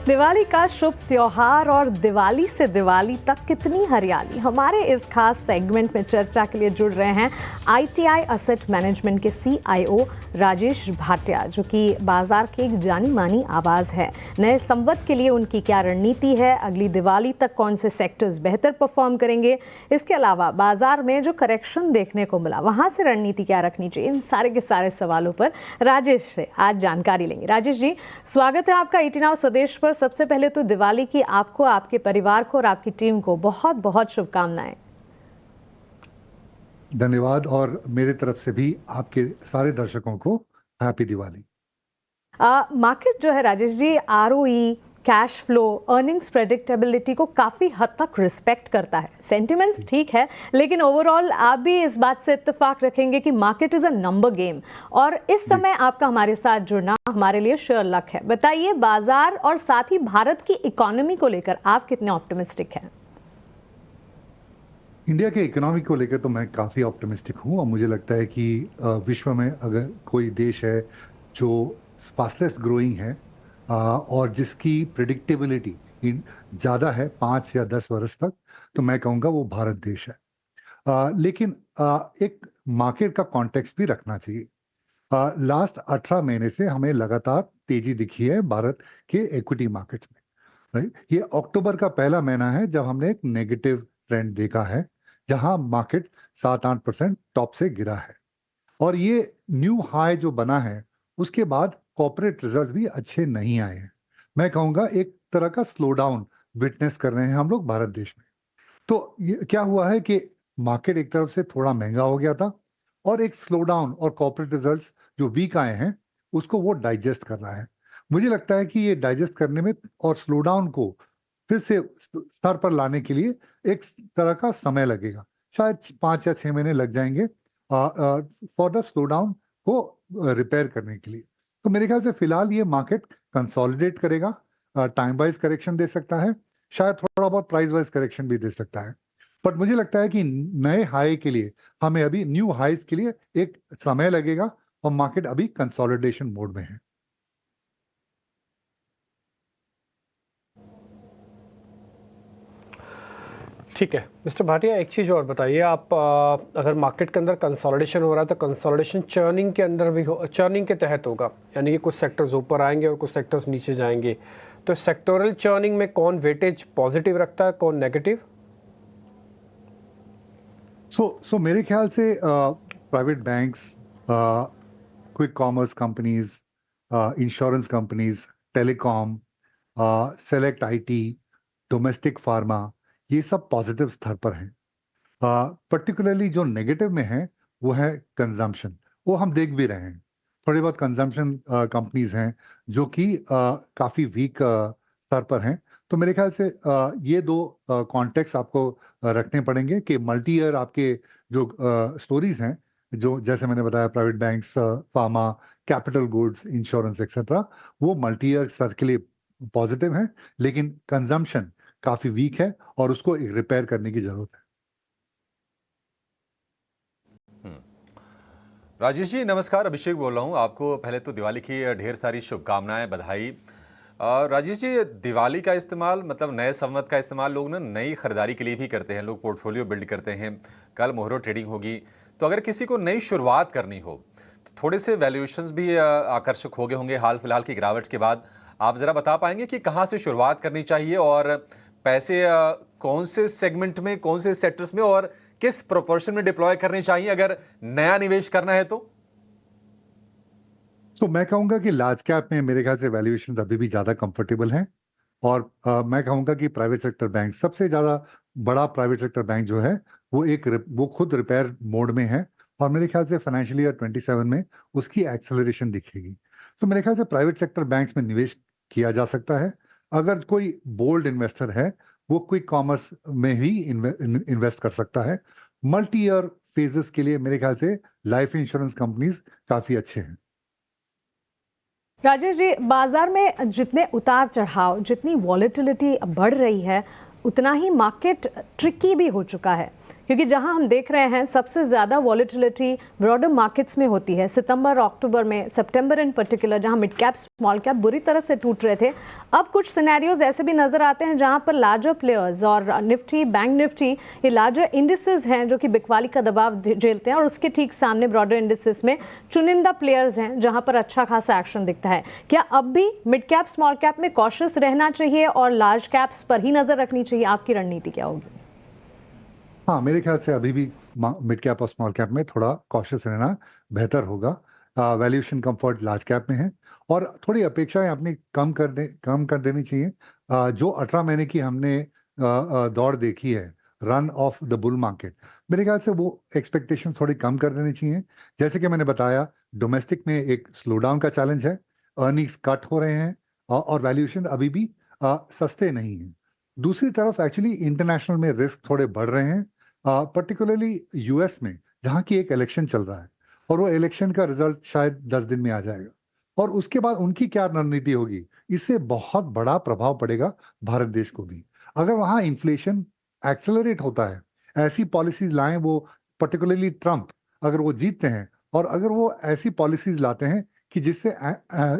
दिवाली का शुभ त्योहार और दिवाली से दिवाली तक कितनी हरियाली। हमारे इस खास सेगमेंट में चर्चा के लिए जुड़ रहे हैं ITI असेट मैनेजमेंट के CIO राजेश भाटिया, जो कि बाजार के एक जानी मानी आवाज़ है। नए संवत के लिए उनकी क्या रणनीति है, अगली दिवाली तक कौन से सेक्टर्स बेहतर परफॉर्म करेंगे, इसके अलावा बाजार में जो करेक्शन देखने को मिला वहाँ से रणनीति क्या रखनी चाहिए, इन सारे के सारे सवालों पर राजेश से आज जानकारी लेंगे। राजेश जी, स्वागत है आपका ET Now स्वदेश पर। सबसे पहले तो दिवाली की आपको, आपके परिवार को और आपकी टीम को बहुत बहुत शुभकामनाएं। धन्यवाद, और मेरे तरफ से भी आपके सारे दर्शकों को हैप्पी दिवाली। मार्केट जो है Rajesh ji, ROE, cash flow, earnings predictability को काफ़ी हद तक रिस्पेक्ट करता है। सेंटिमेंट्स ठीक है, लेकिन ओवरऑल आप भी इस बात से इत्तेफाक रखेंगे कि market is a number game, और इस समय आपका हमारे साथ जुड़ना हमारे लिए श्योर लक है। बताइए, बाजार और साथ ही भारत की इकोनॉमी को लेकर आप कितने ऑप्टिमिस्टिक हैं? इंडिया के इकोनॉमी को लेकर तो मैं काफ़ी ऑप्टिमिस्टिक हूँ, और मुझे लगता है कि विश्व में अगर कोई देश है जो फास्टेस्ट ग्रोइंग है और जिसकी प्रिडिक्टेबिलिटी ज़्यादा है 5 या 10 वर्ष तक, तो मैं कहूँगा वो भारत देश है। लेकिन एक मार्केट का कॉन्टेक्स्ट भी रखना चाहिए। लास्ट 18 महीने से हमें लगातार तेजी दिखी है भारत के इक्विटी मार्केट्स में, राइट। ये अक्टूबर का पहला महीना है जब हमने एक नेगेटिव ट्रेंड देखा है, जहां मार्केट 7-8% टॉप से गिरा है, और ये न्यू हाई जो बना है उसके बाद कॉर्पोरेट रिजल्ट भी अच्छे नहीं आए हैं। मैं कहूँगा एक तरह का स्लो डाउन विटनेस कर रहे हैं हम लोग भारत देश में। तो ये क्या हुआ है कि मार्केट एक तरफ से थोड़ा महंगा हो गया था, और एक स्लो डाउन और कॉर्पोरेट रिजल्ट्स जो वीक आए हैं उसको वो डाइजेस्ट कर रहा है। मुझे लगता है कि ये डाइजेस्ट करने में और स्लो डाउन को फिर से स्तर पर लाने के लिए एक तरह का समय लगेगा, शायद 5 या 6 महीने लग जाएंगे फॉर द स्लो डाउन को रिपेयर करने के लिए। तो मेरे ख्याल से फिलहाल ये मार्केट कंसोलिडेट करेगा, टाइम वाइज करेक्शन दे सकता है, शायद थोड़ा बहुत प्राइस वाइज करेक्शन भी दे सकता है, बट मुझे लगता है कि नए हाई के लिए हमें अभी न्यू हाईज के लिए एक समय लगेगा, और मार्केट अभी कंसोलिडेशन मोड में है। ठीक है मिस्टर भाटिया, एक चीज़ और बताइए आप, अगर मार्केट के अंदर कंसोलिडेशन हो रहा है तो कंसोलिडेशन चर्निंग के अंदर भी चर्निंग के तहत होगा, यानी कि कुछ सेक्टर्स ऊपर आएंगे और कुछ सेक्टर्स नीचे जाएंगे। तो सेक्टोरल चर्निंग में कौन वेटेज पॉजिटिव रखता है, कौन नेगेटिव? सो मेरे ख्याल से private banks, quick commerce companies, insurance companies, telecom, select IT, domestic pharma, ये सब पॉजिटिव स्तर पर हैं। पर्टिकुलरली जो नेगेटिव में है वो है कंजम्पशन। वो हम देख भी रहे हैं, थोड़ी बहुत कंजम्पशन कंपनीज हैं जो कि काफ़ी वीक स्तर पर हैं। तो मेरे ख्याल से ये दो कॉन्टेक्स्ट आपको रखने पड़ेंगे कि मल्टी ईयर आपके जो स्टोरीज हैं, जो जैसे मैंने बताया private banks, pharma, capital goods, insurance etcetera, वो मल्टी ईयर स्तर के लिए पॉजिटिव हैं, लेकिन कंजम्पशन काफ़ी वीक है और उसको रिपेयर करने की ज़रूरत है। राजेश जी नमस्कार, अभिषेक बोल रहा हूँ। आपको पहले तो दिवाली की ढेर सारी शुभकामनाएं, बधाई। राजेश जी, दिवाली का इस्तेमाल मतलब नए संवत का इस्तेमाल लोग ना नई खरीदारी के लिए भी करते हैं, लोग पोर्टफोलियो बिल्ड करते हैं। कल मोहरो ट्रेडिंग होगी, तो अगर किसी को नई शुरुआत करनी हो तो थोड़े से वैल्यूएशंस भी आकर्षक हो गए होंगे हाल फिलहाल की गिरावट के बाद। आप ज़रा बता पाएंगे कि कहाँ से शुरुआत करनी चाहिए, और पैसे कौन से सेगमेंट में, कौन से सेक्टर्स में और किस प्रोपोर्शन में डिप्लॉय करने चाहिए अगर नया निवेश करना है तो? मैं कहूँगा कि लार्ज कैप में मेरे ख्याल से वैल्यूएशंस अभी भी ज़्यादा कंफर्टेबल हैं, और मैं कहूँगा कि प्राइवेट सेक्टर बैंक, सबसे ज़्यादा बड़ा प्राइवेट सेक्टर बैंक जो है वो खुद रिपेयर मोड में है, और मेरे ख्याल से फाइनेंशियल ईयर 27 में उसकी एक्सेलरेशन दिखेगी। तो मेरे ख्याल से प्राइवेट सेक्टर बैंक्स में निवेश किया जा सकता है। अगर कोई बोल्ड इन्वेस्टर है वो क्विक कॉमर्स में ही इन्वेस्ट कर सकता है। मल्टी ईयर फेजेस के लिए मेरे ख्याल से लाइफ इंश्योरेंस कंपनीज काफ़ी अच्छे हैं। राजेश जी, बाजार में जितने उतार चढ़ाव, जितनी वॉलेटिलिटी बढ़ रही है, उतना ही मार्केट ट्रिकी भी हो चुका है। क्योंकि जहां हम देख रहे हैं सबसे ज़्यादा वॉलेटिलिटी ब्रॉडर मार्केट्स में होती है सितंबर अक्टूबर में, सितंबर इन पर्टिकुलर, जहां मिड कैप स्मॉल कैप बुरी तरह से टूट रहे थे। अब कुछ सिनेरियोज ऐसे भी नजर आते हैं जहां पर लार्जर प्लेयर्स और निफ्टी, बैंक निफ्टी, ये लार्जर इंडिसेस हैं जो कि बिकवाली का दबाव झेलते हैं, और उसके ठीक सामने ब्रॉडर इंडिसेस में चुनिंदा प्लेयर्स हैं जहां पर अच्छा खासा एक्शन दिखता है। क्या अब भी मिड कैप स्मॉल कैप में कॉशियस रहना चाहिए और लार्ज कैप्स पर ही नजर रखनी चाहिए? आपकी रणनीति क्या होगी? हाँ, मेरे ख्याल से अभी भी मिड कैप और स्मॉल कैप में थोड़ा कॉशियस रहना बेहतर होगा। वैल्यूएशन कंफर्ट लार्ज कैप में है और थोड़ी अपेक्षाएं अपनी कम कर देनी चाहिए। जो 18 महीने की हमने दौड़ देखी है, run of the bull market, मेरे ख्याल से वो एक्सपेक्टेशन थोड़ी कम कर देनी चाहिए। जैसे कि मैंने बताया, डोमेस्टिक में एक स्लोडाउन का चैलेंज है, अर्निंग्स कट हो रहे हैं और वैल्यूएशन अभी भी सस्ते नहीं हैं। दूसरी तरफ एक्चुअली इंटरनेशनल में रिस्क थोड़े बढ़ रहे हैं, पर्टिकुलरली यूएस में, जहाँ की एक इलेक्शन चल रहा है और वो इलेक्शन का रिजल्ट शायद 10 दिन में आ जाएगा और उसके बाद उनकी क्या रणनीति होगी, इससे बहुत बड़ा प्रभाव पड़ेगा भारत देश को भी। अगर वहाँ इन्फ्लेशन एक्सेलरेट होता है, ऐसी पॉलिसीज लाएं वो, पर्टिकुलरली ट्रम्प, अगर वो जीतते हैं और अगर वो ऐसी पॉलिसीज लाते हैं कि जिससे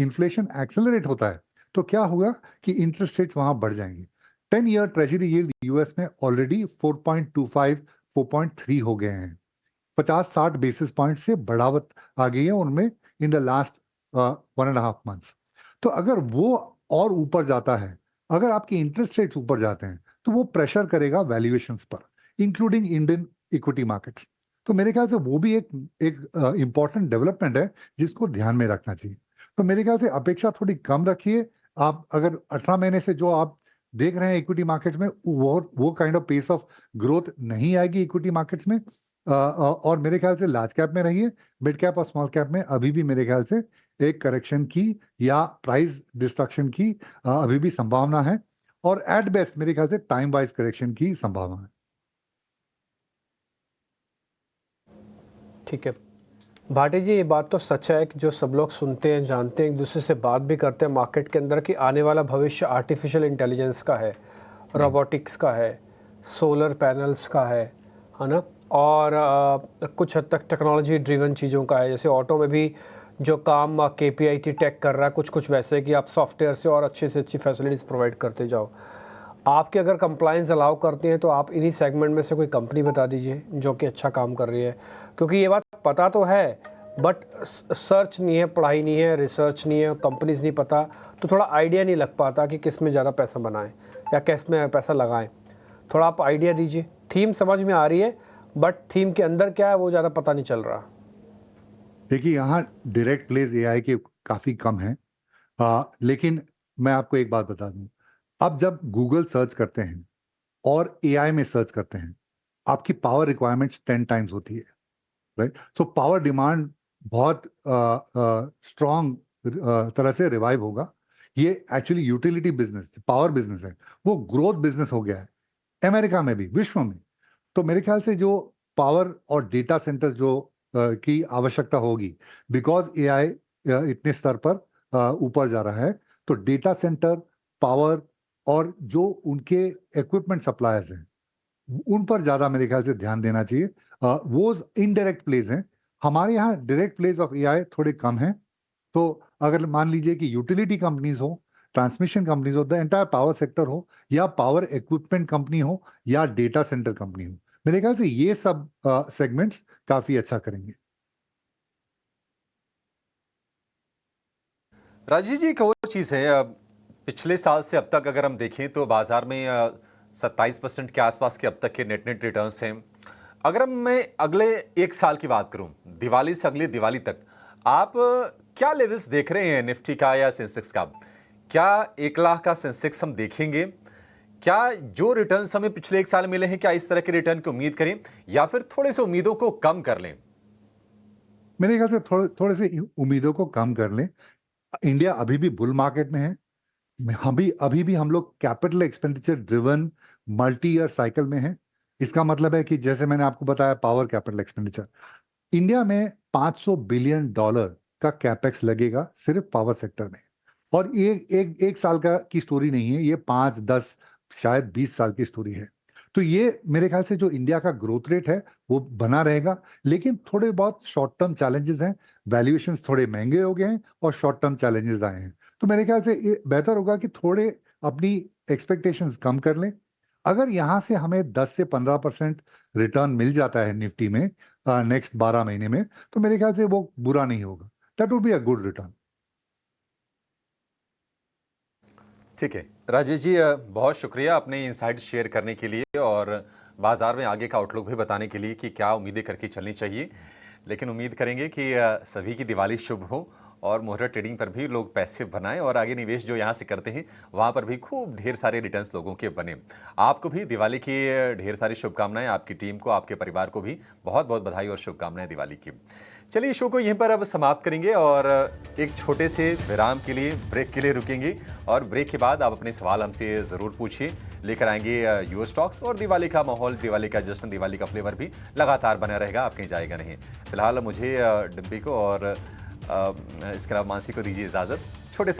इन्फ्लेशन एक्सेलरेट होता है, तो क्या होगा कि इंटरेस्ट रेट्स वहाँ बढ़ जाएंगे। 10 ईयर ट्रेजरी यील्ड यूएस में ऑलरेडी 4.25 4.3 हो गए हैं। 50-60 बेसिस पॉइंट से बढ़ावत आ गई है उनमें इन द लास्ट 1.5 मंथ्स। तो अगर वो और ऊपर जाता है, अगर आपके इंटरेस्ट रेट्स ऊपर जाते हैं, तो वो प्रेशर करेगा वैल्यूएशंस पर, इंक्लूडिंग इंडियन इक्विटी मार्केट्स। तो मेरे ख्याल से वो भी एक इम्पॉर्टेंट डेवलपमेंट है जिसको ध्यान में रखना चाहिए। तो मेरे ख्याल से अपेक्षा थोड़ी कम रखिए। आप अगर 18 महीने से जो आप देख रहे हैं इक्विटी मार्केट्स में, वो kind of pace of growth नहीं आएगी इक्विटी मार्केट्स में। और मेरे ख्याल से लार्ज कैप में रहिए, मिड कैप और स्मॉल कैप में अभी भी मेरे ख्याल से एक करेक्शन की या प्राइस डिस्ट्रक्शन की अभी भी संभावना है और एट बेस्ट मेरे ख्याल से टाइम वाइज करेक्शन की संभावना है। ठीक है भाटी जी, ये बात तो सच है कि जो सब लोग सुनते हैं, जानते हैं, एक दूसरे से बात भी करते हैं मार्केट के अंदर कि आने वाला भविष्य आर्टिफिशियल इंटेलिजेंस का है, रोबोटिक्स का है, सोलर पैनल्स का है ना, और कुछ हद तक टेक्नोलॉजी ड्रिवन चीज़ों का है। जैसे ऑटो में भी जो काम KPIT टेक कर रहा है, कुछ वैसे कि आप सॉफ्टवेयर से और अच्छे से अच्छी फैसिलिटीज़ प्रोवाइड करते जाओ। आपके अगर कंप्लाइंस अलाउ करते हैं तो आप इन्हीं सेगमेंट में से कोई कंपनी बता दीजिए जो कि अच्छा काम कर रही है, क्योंकि ये बात पता तो है बट सर्च नहीं है, पढ़ाई नहीं है, रिसर्च नहीं है, कंपनीज नहीं पता, तो थोड़ा आइडिया नहीं लग पाता कि किस में ज़्यादा पैसा बनाएं या किस में पैसा लगाएं। थोड़ा आप आइडिया दीजिए। थीम समझ में आ रही है बट थीम के अंदर क्या है वो ज़्यादा पता नहीं चल रहा। देखिए, यहाँ डायरेक्ट प्लेस एआई के काफ़ी कम है, लेकिन मैं आपको एक बात बता दूं, अब जब गूगल सर्च करते हैं और एआई में सर्च करते हैं, आपकी पावर रिक्वायरमेंट्स 10 टाइम्स होती है, राइट? सो पावर डिमांड बहुत स्ट्रॉन्ग तरह से रिवाइव होगा। ये actually utility business, power business है, वो ग्रोथ बिजनेस हो गया है अमेरिका में भी, विश्व में। तो मेरे ख्याल से जो पावर और डेटा सेंटर्स जो की आवश्यकता होगी, बिकॉज एआई इतने स्तर पर ऊपर जा रहा है, तो डेटा सेंटर, पावर और जो उनके इक्विपमेंट सप्लायर्स हैं, उन पर ज्यादा मेरे ख्याल से ध्यान देना चाहिए। वो इनडायरेक्ट प्लेस हैं। हमारे यहाँ डायरेक्ट प्लेस ऑफ एआई थोड़े कम हैं। तो अगर मान लीजिए कि यूटिलिटी कंपनीज हो, ट्रांसमिशन कंपनीज हो, द एंटायर पावर सेक्टर हो, या पावर इक्विपमेंट कंपनी हो, या डेटा सेंटर कंपनी हो, मेरे ख्याल से ये सब सेगमेंट्स काफी अच्छा करेंगे। राजीव जी, एक और चीज़ है, पिछले साल से अब तक अगर हम देखें तो बाजार में 27% के आसपास के अब तक के नेट रिटर्न्स हैं। अगर मैं अगले एक साल की बात करूं, दिवाली से अगले दिवाली तक, आप क्या लेवल्स देख रहे हैं निफ्टी का या सेंसेक्स का? क्या 1 लाख का सेंसेक्स हम देखेंगे? क्या जो रिटर्न्स हमें पिछले एक साल मिले हैं, क्या इस तरह के रिटर्न की उम्मीद करें या फिर थोड़े से उम्मीदों को कम कर लें? मेरे ख्याल से थोड़े से उम्मीदों को कम कर लें। इंडिया अभी भी बुल मार्केट में है। अभी भी हम लोग capital expenditure driven multi year cycle में है। इसका मतलब है कि जैसे मैंने आपको बताया, पावर कैपिटल एक्सपेंडिचर इंडिया में $500 बिलियन का कैपेक्स लगेगा सिर्फ पावर सेक्टर में। और ये एक साल का की स्टोरी नहीं है, ये 5, 10, शायद 20 साल की स्टोरी है। तो ये मेरे ख्याल से जो इंडिया का ग्रोथ रेट है वो बना रहेगा, लेकिन थोड़े बहुत शॉर्ट टर्म चैलेंजेस हैं, वैल्यूएशंस थोड़े महंगे हो गए हैं और शॉर्ट टर्म चैलेंजेस आए हैं। तो मेरे ख्याल से ये बेहतर होगा कि थोड़े अपनी एक्सपेक्टेशंस कम कर लें। अगर यहाँ से हमें 10 से 15% रिटर्न मिल जाता है निफ्टी में नेक्स्ट 12 महीने में, तो मेरे ख्याल से वो बुरा नहीं होगा। That would be a good return. ठीक है राजेश जी, बहुत शुक्रिया अपने इंसाइट्स शेयर करने के लिए और बाजार में आगे का आउटलुक भी बताने के लिए कि क्या उम्मीदें करके चलनी चाहिए। लेकिन उम्मीद करेंगे कि सभी की दिवाली शुभ हो और मोहरा ट्रेडिंग पर भी लोग पैसे बनाएं और आगे निवेश जो यहाँ से करते हैं वहाँ पर भी खूब ढेर सारे रिटर्न्स लोगों के बने। आपको भी दिवाली की ढेर सारी शुभकामनाएं, आपकी टीम को, आपके परिवार को भी बहुत बहुत बधाई और शुभकामनाएं दिवाली की। चलिए शो को यहीं पर अब समाप्त करेंगे और एक छोटे से विराम के लिए, ब्रेक के लिए रुकेंगे और ब्रेक के बाद आप अपने सवाल हमसे ज़रूर पूछिए। लेकर आएंगे यूएस स्टॉक्स और दिवाली का माहौल, दिवाली का जश्न, दिवाली का फ्लेवर भी लगातार बना रहेगा, आप कहीं जाएगा नहीं। फिलहाल मुझे, डिम्पी को और इसके अलावा मानसी को दीजिए इजाज़त। छोटे